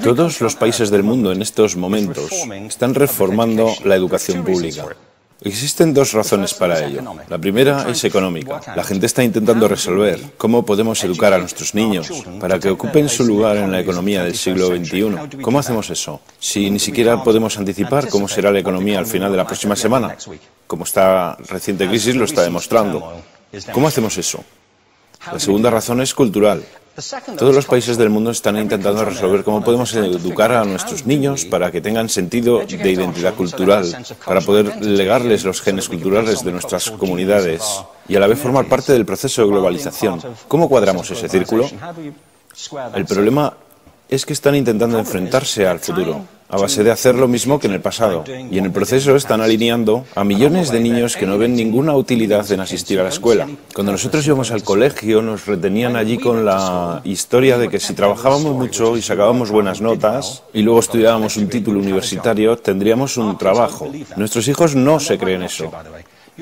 Todos los países del mundo en estos momentos están reformando la educación pública. Existen dos razones para ello. La primera es económica. La gente está intentando resolver cómo podemos educar a nuestros niños para que ocupen su lugar en la economía del siglo XXI. ¿Cómo hacemos eso? Si ni siquiera podemos anticipar cómo será la economía al final de la próxima semana, como esta reciente crisis lo está demostrando. ¿Cómo hacemos eso? La segunda razón es cultural. Todos los países del mundo están intentando resolver cómo podemos educar a nuestros niños para que tengan sentido de identidad cultural, para poder legarles los genes culturales de nuestras comunidades y a la vez formar parte del proceso de globalización. ¿Cómo cuadramos ese círculo? El problema es que están intentando enfrentarse al futuro, a base de hacer lo mismo que en el pasado. Y en el proceso están alineando a millones de niños que no ven ninguna utilidad en asistir a la escuela. Cuando nosotros íbamos al colegio nos retenían allí con la historia de que si trabajábamos mucho y sacábamos buenas notas y luego estudiábamos un título universitario, tendríamos un trabajo. Nuestros hijos no se creen eso.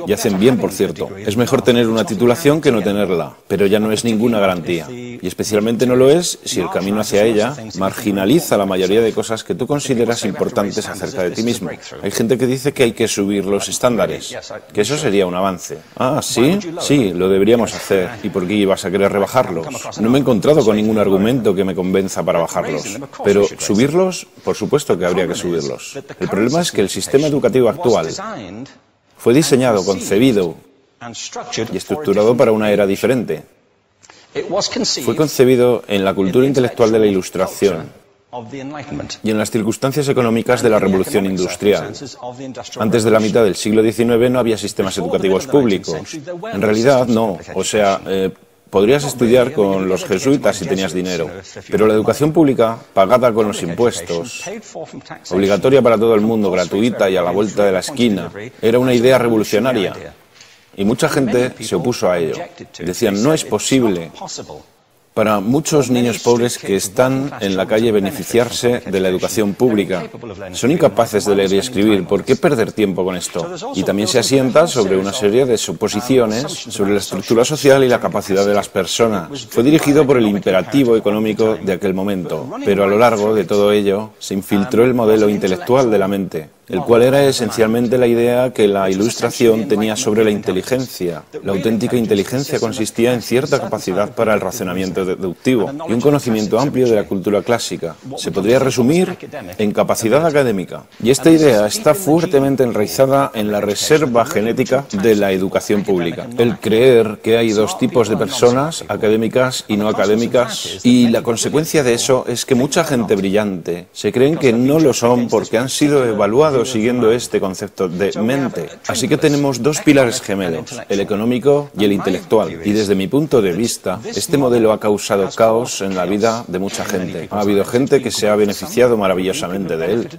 Y hacen bien, por cierto. Es mejor tener una titulación que no tenerla, pero ya no es ninguna garantía. Y especialmente no lo es si el camino hacia ella marginaliza la mayoría de cosas que tú consideras importantes acerca de ti mismo. Hay gente que dice que hay que subir los estándares, que eso sería un avance. Ah, ¿sí? Sí, lo deberíamos hacer. ¿Y por qué ibas a querer rebajarlos? No me he encontrado con ningún argumento que me convenza para bajarlos. Pero subirlos, por supuesto que habría que subirlos. El problema es que el sistema educativo actual fue diseñado, concebido y estructurado para una era diferente. Fue concebido en la cultura intelectual de la Ilustración y en las circunstancias económicas de la Revolución Industrial. Antes de la mitad del siglo XIX no había sistemas educativos públicos. En realidad no. O sea, podrías estudiar con los jesuitas si tenías dinero, pero la educación pública, pagada con los impuestos, obligatoria para todo el mundo, gratuita y a la vuelta de la esquina, era una idea revolucionaria. Y mucha gente se opuso a ello. Decían, no es posible para muchos niños pobres que están en la calle beneficiarse de la educación pública. Son incapaces de leer y escribir. ¿Por qué perder tiempo con esto? Y también se asienta sobre una serie de suposiciones sobre la estructura social y la capacidad de las personas. Fue dirigido por el imperativo económico de aquel momento, pero a lo largo de todo ello se infiltró el modelo intelectual de la mente, el cual era esencialmente la idea que la Ilustración tenía sobre la inteligencia. La auténtica inteligencia consistía en cierta capacidad para el razonamiento deductivo y un conocimiento amplio de la cultura clásica. Se podría resumir en capacidad académica. Y esta idea está fuertemente enraizada en la reserva genética de la educación pública. El creer que hay dos tipos de personas, académicas y no académicas, y la consecuencia de eso es que mucha gente brillante se creen que no lo son porque han sido evaluados siguiendo este concepto de mente. Así que tenemos dos pilares gemelos, el económico y el intelectual. Y desde mi punto de vista, este modelo ha causado caos en la vida de mucha gente. Ha habido gente que se ha beneficiado maravillosamente de él,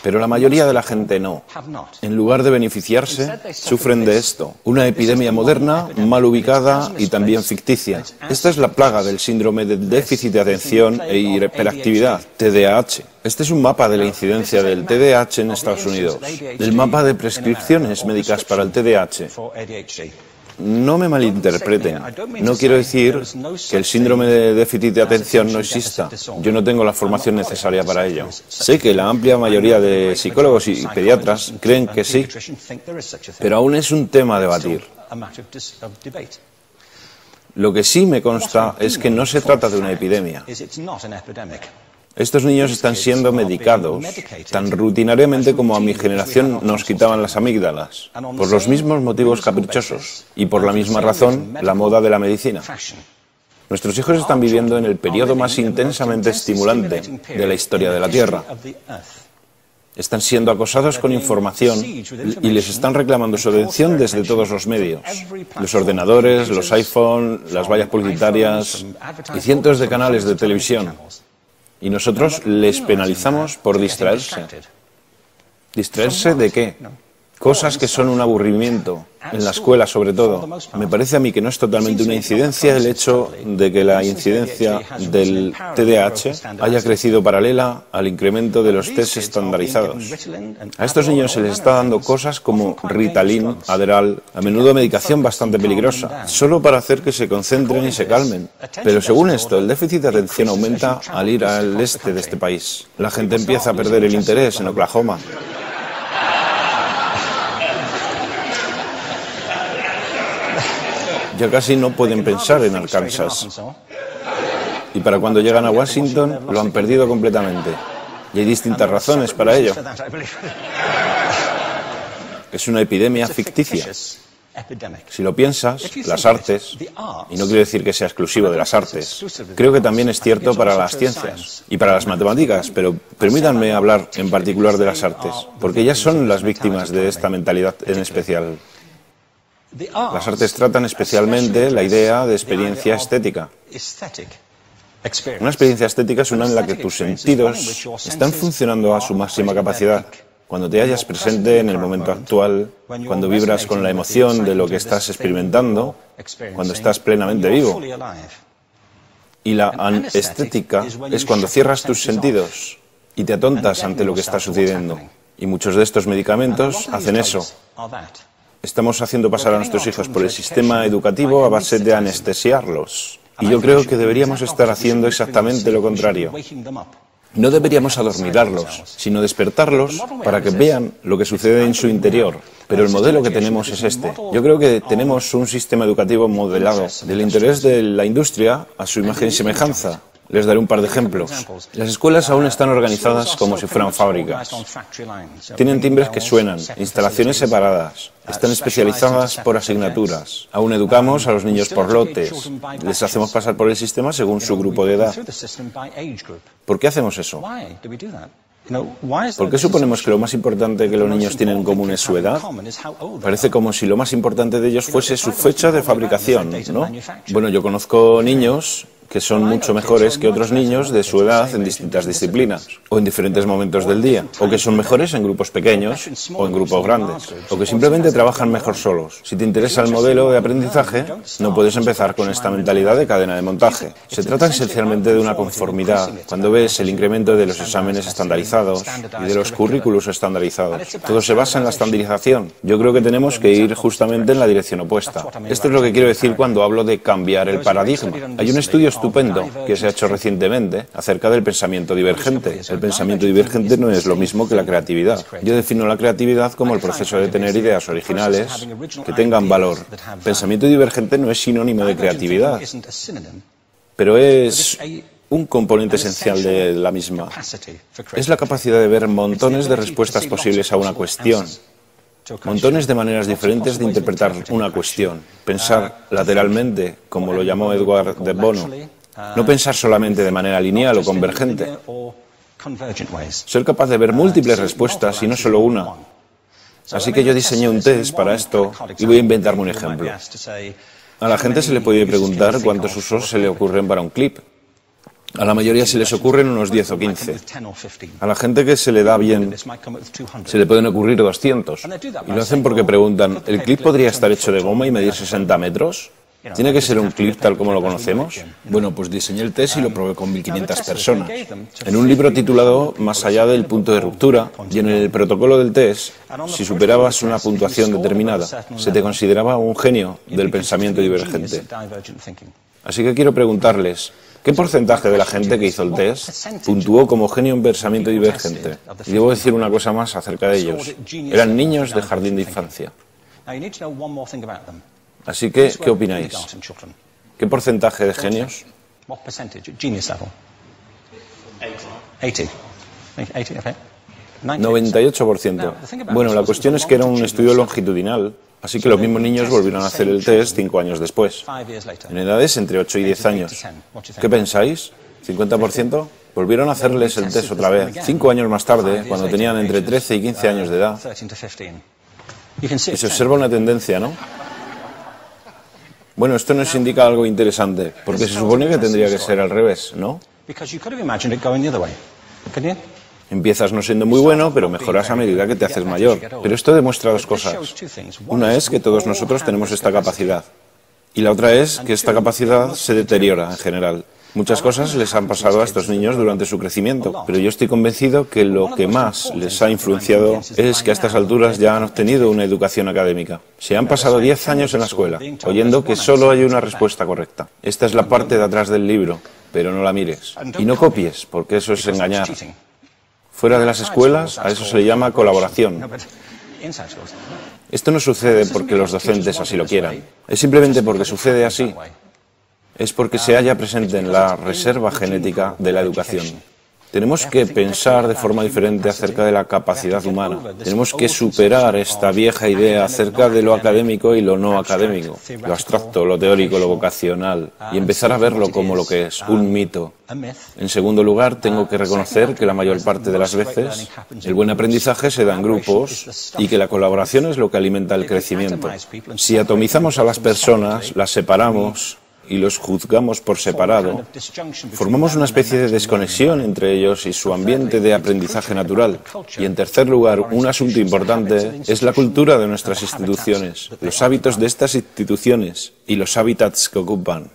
pero la mayoría de la gente no. En lugar de beneficiarse, sufren de esto. Una epidemia moderna, mal ubicada y también ficticia. Esta es la plaga del síndrome de déficit de atención e hiperactividad, TDAH. Este es un mapa de la incidencia del TDAH en Estados Unidos, del mapa de prescripciones médicas para el TDAH. No me malinterpreten. No quiero decir que el síndrome de déficit de atención no exista. Yo no tengo la formación necesaria para ello. Sé que la amplia mayoría de psicólogos y pediatras creen que sí, pero aún es un tema a debatir. Lo que sí me consta es que no se trata de una epidemia. Estos niños están siendo medicados tan rutinariamente como a mi generación nos quitaban las amígdalas, por los mismos motivos caprichosos y por la misma razón, la moda de la medicina. Nuestros hijos están viviendo en el periodo más intensamente estimulante de la historia de la Tierra. Están siendo acosados con información y les están reclamando su atención desde todos los medios. Los ordenadores, los iPhone, las vallas publicitarias y cientos de canales de televisión. Y nosotros les penalizamos por distraerse. ¿Distraerse de qué? Cosas que son un aburrimiento, en la escuela sobre todo. Me parece a mí que no es totalmente una incidencia el hecho de que la incidencia del TDAH haya crecido paralela al incremento de los test estandarizados. A estos niños se les está dando cosas como Ritalin, Adderall, a menudo medicación bastante peligrosa, solo para hacer que se concentren y se calmen. Pero según esto, el déficit de atención aumenta al ir al este de este país. La gente empieza a perder el interés en Oklahoma. Ya casi no pueden pensar en Arkansas. Y para cuando llegan a Washington, lo han perdido completamente. Y hay distintas razones para ello. Es una epidemia ficticia. Si lo piensas, las artes, y no quiero decir que sea exclusivo de las artes, creo que también es cierto para las ciencias y para las matemáticas, pero permítanme hablar en particular de las artes, porque ellas son las víctimas de esta mentalidad en especial. Las artes tratan especialmente la idea de experiencia estética. Una experiencia estética es una en la que tus sentidos están funcionando a su máxima capacidad. Cuando te hallas presente en el momento actual, cuando vibras con la emoción de lo que estás experimentando, cuando estás plenamente vivo. Y la anestética es cuando cierras tus sentidos y te atontas ante lo que está sucediendo. Y muchos de estos medicamentos hacen eso. Estamos haciendo pasar a nuestros hijos por el sistema educativo a base de anestesiarlos. Y yo creo que deberíamos estar haciendo exactamente lo contrario. No deberíamos adormilarlos, sino despertarlos para que vean lo que sucede en su interior. Pero el modelo que tenemos es este. Yo creo que tenemos un sistema educativo modelado del interés de la industria a su imagen y semejanza. Les daré un par de ejemplos. Las escuelas aún están organizadas como si fueran fábricas. Tienen timbres que suenan, instalaciones separadas, están especializadas por asignaturas. Aún educamos a los niños por lotes. Les hacemos pasar por el sistema según su grupo de edad. ¿Por qué hacemos eso? ¿Por qué suponemos que lo más importante que los niños tienen en común es su edad? Parece como si lo más importante de ellos fuese su fecha de fabricación, ¿no? Bueno, yo conozco niños que son mucho mejores que otros niños de su edad en distintas disciplinas, o en diferentes momentos del día, o que son mejores en grupos pequeños, o en grupos grandes, o que simplemente trabajan mejor solos. Si te interesa el modelo de aprendizaje, no puedes empezar con esta mentalidad de cadena de montaje. Se trata esencialmente de una conformidad. Cuando ves el incremento de los exámenes estandarizados y de los currículos estandarizados, todo se basa en la estandarización. Yo creo que tenemos que ir justamente en la dirección opuesta. Esto es lo que quiero decir cuando hablo de cambiar el paradigma. Hay un estudio estupendo que se ha hecho recientemente acerca del pensamiento divergente. El pensamiento divergente no es lo mismo que la creatividad. Yo defino la creatividad como el proceso de tener ideas originales que tengan valor. Pensamiento divergente no es sinónimo de creatividad, pero es un componente esencial de la misma. Es la capacidad de ver montones de respuestas posibles a una cuestión. Montones de maneras diferentes de interpretar una cuestión. Pensar lateralmente, como lo llamó Edward de Bono. No pensar solamente de manera lineal o convergente. Ser capaz de ver múltiples respuestas y no solo una. Así que yo diseñé un test para esto y voy a inventarme un ejemplo. A la gente se le puede preguntar cuántos usos se le ocurren para un clip. A la mayoría se les ocurren unos 10 o 15. A la gente que se le da bien, se le pueden ocurrir 200. Y lo hacen porque preguntan, ¿el clip podría estar hecho de goma y medir 60 metros? ¿Tiene que ser un clip tal como lo conocemos? Bueno, pues diseñé el test y lo probé con 1.500 personas. En un libro titulado Más allá del punto de ruptura, y en el protocolo del test, si superabas una puntuación determinada, se te consideraba un genio del pensamiento divergente. Así que quiero preguntarles, ¿qué porcentaje de la gente que hizo el test puntuó como genio en pensamiento divergente? Y debo decir una cosa más acerca de ellos. Eran niños de jardín de infancia. Así que, ¿qué opináis? ¿Qué porcentaje de genios? 98%. Bueno, la cuestión es que era un estudio longitudinal, así que los mismos niños volvieron a hacer el test 5 años después, en edades entre 8 y 10 años. ¿Qué pensáis? ¿50%? Volvieron a hacerles el test otra vez, 5 años más tarde, cuando tenían entre 13 y 15 años de edad. Y se observa una tendencia, ¿no? Bueno, esto nos indica algo interesante, porque se supone que tendría que ser al revés, ¿no? Empiezas no siendo muy bueno, pero mejoras a medida que te haces mayor. Pero esto demuestra dos cosas. Una es que todos nosotros tenemos esta capacidad. Y la otra es que esta capacidad se deteriora en general. Muchas cosas les han pasado a estos niños durante su crecimiento, pero yo estoy convencido que lo que más les ha influenciado es que a estas alturas ya han obtenido una educación académica. Se han pasado 10 años en la escuela, oyendo que solo hay una respuesta correcta. Esta es la parte de atrás del libro, pero no la mires. Y no copies, porque eso es engañar. Fuera de las escuelas, a eso se le llama colaboración. Esto no sucede porque los docentes así lo quieran. Es simplemente porque sucede así. Es porque se halla presente en la reserva genética de la educación. Tenemos que pensar de forma diferente acerca de la capacidad humana. Tenemos que superar esta vieja idea acerca de lo académico y lo no académico, lo abstracto, lo teórico, lo vocacional, y empezar a verlo como lo que es, un mito. En segundo lugar, tengo que reconocer que la mayor parte de las veces el buen aprendizaje se da en grupos y que la colaboración es lo que alimenta el crecimiento. Si atomizamos a las personas, las separamos y los juzgamos por separado, formamos una especie de desconexión entre ellos y su ambiente de aprendizaje natural. Y en tercer lugar, un asunto importante es la cultura de nuestras instituciones, los hábitos de estas instituciones y los hábitats que ocupan.